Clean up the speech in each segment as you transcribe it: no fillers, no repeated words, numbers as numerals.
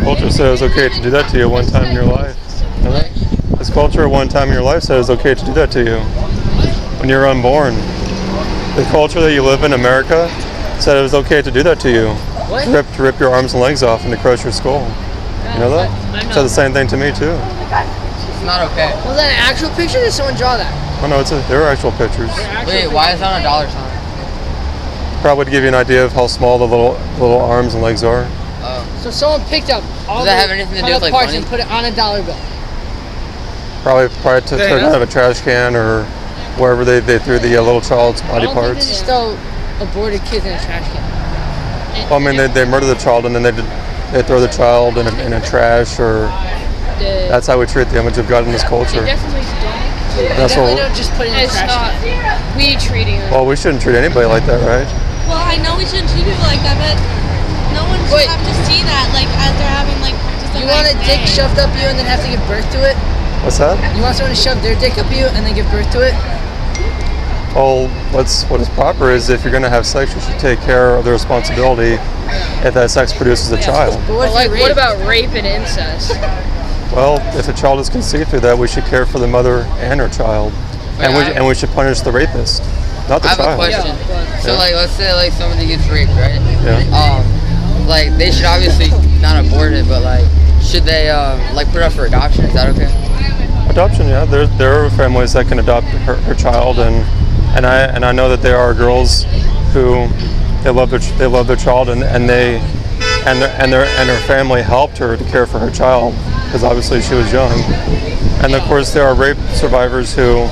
Culture said it was okay to do that to you one time in your life. You know that? This culture one time in your life said it was okay to do that to you when you were unborn. The culture that you live in, America, said it was okay to do that to you. What? To rip your arms and legs off and to crush your skull. You know that? Said the same thing to me too. It's not okay. Was that an actual picture or did someone draw that? Oh no, there are actual pictures. Wait, why is that on a dollar sign? Probably to give you an idea of how small the little arms and legs are. So someone picked up all Does that have anything to do with like parts money? and put it on a dollar bill. Probably to turn out of a trash can or wherever they threw the little child's body I don't parts. think they just throw aborted kids in a trash can. Well, I mean, they murder the child and then they throw the child in a trash, or that's how we treat the image of God in this culture. Definitely don't. That's Definitely what, don't just put it in a It's trash not can. we treating them. well, we shouldn't treat anybody like that, right? Well, I know we shouldn't treat people like that, but no one should have to see that, like, as they're having, like, just a You want a nice dick day. shoved up you and then have to give birth to it? What's that? You want someone to shove their dick up you and then give birth to it? Well, what is proper is if you're going to have sex, you should take care of the responsibility if that sex produces a child. But what, But if you what rape? about rape and incest? Well, if a child is conceived through that, we should care for the mother and her child, and we should punish the rapist, not the I have child. a question. So Yeah. like, let's say like somebody gets raped, right? Yeah. Like they should obviously not abort it, but like, should they like put it up for adoption? Is that okay? Adoption, yeah. There are families that can adopt her child, and I know that there are girls who they love their child, and her family helped her to care for her child because obviously she was young. And of course there are rape survivors who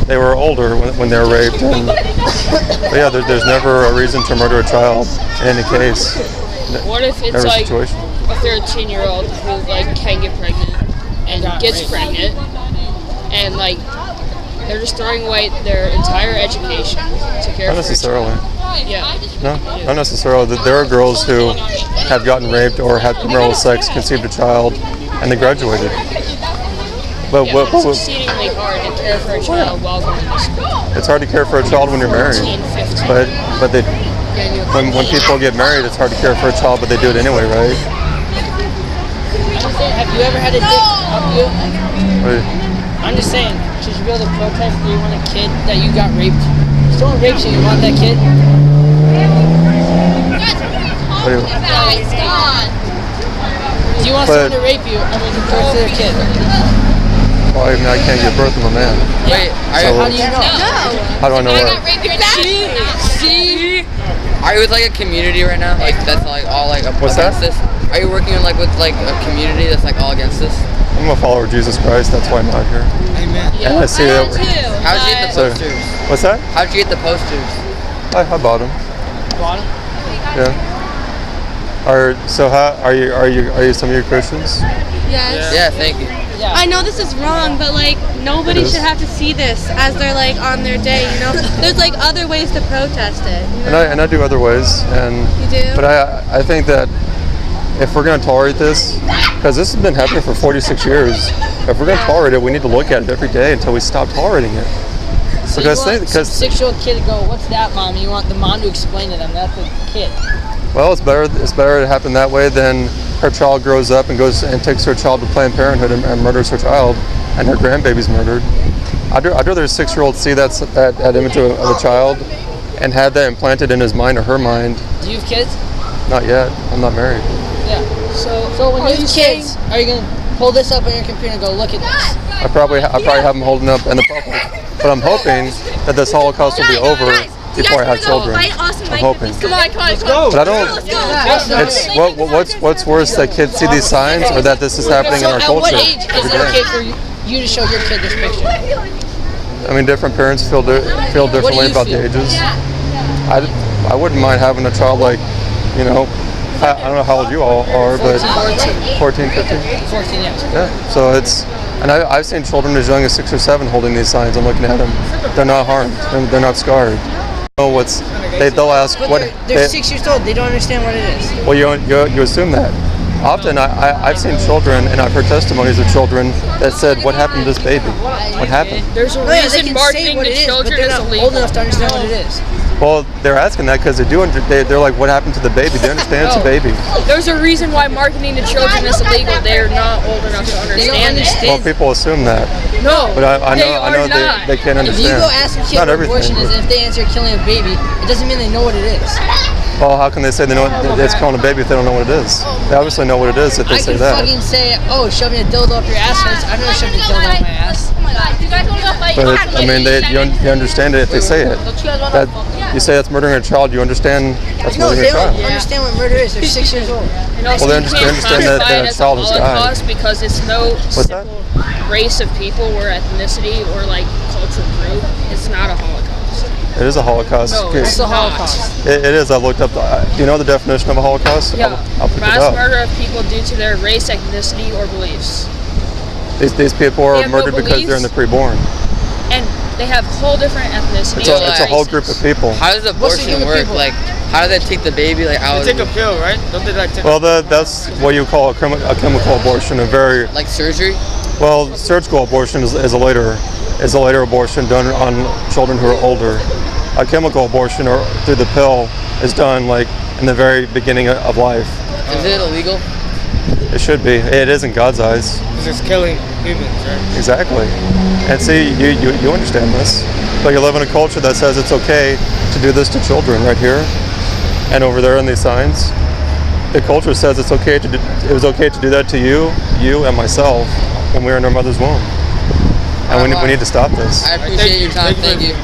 they were older when they were raped. But yeah, there's never a reason to murder a child in any case. What if it's Every like situation. a 13-year-old who like can get pregnant and gets pregnant, and like they're just throwing away their entire education to care Not for a child? necessarily. Yeah. No, not necessarily. There are girls who have gotten raped or had premarital sex, conceived a child, and they graduated. But Yeah, it's exceedingly hard to care for a child while going to school. it's hard to care for a child when you're married. 14, 15. But when people get married, it's hard to care for a child, but they do it anyway, right? Have you ever had a dick up you? Wait, I'm just saying, should you be able to protest that you want a kid that you got raped? If someone rapes you, you want that kid? wait, Guys, God. Do you want someone to rape you and then give birth to their kid? well, I mean, I can't give birth to my man. Wait, So- How do you know? How do I know I what? got raped. You're bad. see, are you with like a community right now? Like that's like all like What's against that? this? Are you working like with like a community that's like all against this? I'm a follower of Jesus Christ. That's why I'm out here. Amen. And I see that. How'd you get the So- posters? What's that? How'd you get the posters? I bought them. Bottom? Yeah. Are you some of you Christians? Yes. Yeah, thank you. Yeah. I know this is wrong, but like nobody It is. should have to see this as they're like on their day. You know, there's like other ways to protest it. You know? And I do other ways, and You do? but I think that if we're going to tolerate this, because this has been happening for 46 years, if we're going to tolerate it, we need to look at it every day until we stop tolerating it. So Because you want because some 6-year-old kid to go, what's that, Mom? And you want the mom to explain to them, that's the kid. well, it's better to happen that way than her child grows up and goes and takes her child to Planned Parenthood and murders her child, and her grandbaby's murdered. I'd rather a 6-year-old see that image of a child and have that implanted in his mind or her mind. Do you have kids? Not yet. I'm not married. Yeah. So when you have kids, are you going to pull this up on your computer and go, look at this? I probably have them holding up in the public, but I'm hoping that this Holocaust will be over before I have children. I'm hoping. Come on, Let's go. But I don't. Let's go. What's worse, that kids see these signs, or that this is happening in our At what culture age is every it okay day? for you to show your kid this picture? I mean, different parents feel differently you about the feel? ages. I wouldn't mind having a child like, you know, I don't know how old you all are, but 14, 15. 14 years. Yeah. So and I've seen children as young as 6 or 7 holding these signs. I'm looking at them. They're not harmed. They're not scarred. They'll ask But what they're 6 years old. They don't understand what it is. Well, you assume that. Often I've seen children, and I've heard testimonies of children that said, "What happened to this baby? What happened?" There's a They reason can say marketing what to it is, but children they're is not illegal. old enough to understand what it is. Well, they're asking that because they're like, "What happened to the baby?" They understand it's a No. baby. There's a reason why marketing to children is illegal. They're not old enough to understand it. Well, people assume that, No, but I they know are not. they can't If understand. you go ask a kid Not what everything, abortion is, but- and if they answer killing a baby, it doesn't mean they know what it is. Well, how can they say they know it's killing a baby if they don't know what it is? They obviously know what it is if they I say can that. fucking say, oh, shoving a dildo up your ass hurts. I've never shoved a dildo up my ass. But I mean, you understand it if they say it. That you say that's murdering a child, you understand that's No, murdering they a child. don't understand what murder is. They're 6 years old. And also, Well, they you can't understand that classify a it as child has died. Holocaust because it's no What's that? simple race of people or ethnicity or like cultural group. It's not a Holocaust. It is a Holocaust. No, It- it's the not. Holocaust. it is. I looked up. Do you know the definition of a Holocaust? Yeah, I'll pick it mass up. murder of people due to their race, ethnicity, or beliefs. These people They are have no murdered because they're in the beliefs. preborn. And they have whole different ethnicity. It's So, a like- whole group of people. How does abortion with work? people? Like, how do they take the baby like out? They take a pill, right? Don't they like take Well, that's what you call a chemical abortion. A very like surgery? well, surgical abortion is a later abortion done on children who are older. A chemical abortion or through the pill is done like in the very beginning of life. Is it illegal? It should be. It is in God's eyes. Because it's killing humans, right? Exactly. And see, you understand this. But you live in a culture that says it's okay to do this to children right here and over there in these signs. The culture says it was okay to do that to you and myself when we were in our mother's womb. And we need to stop this. I appreciate your time. Thank you.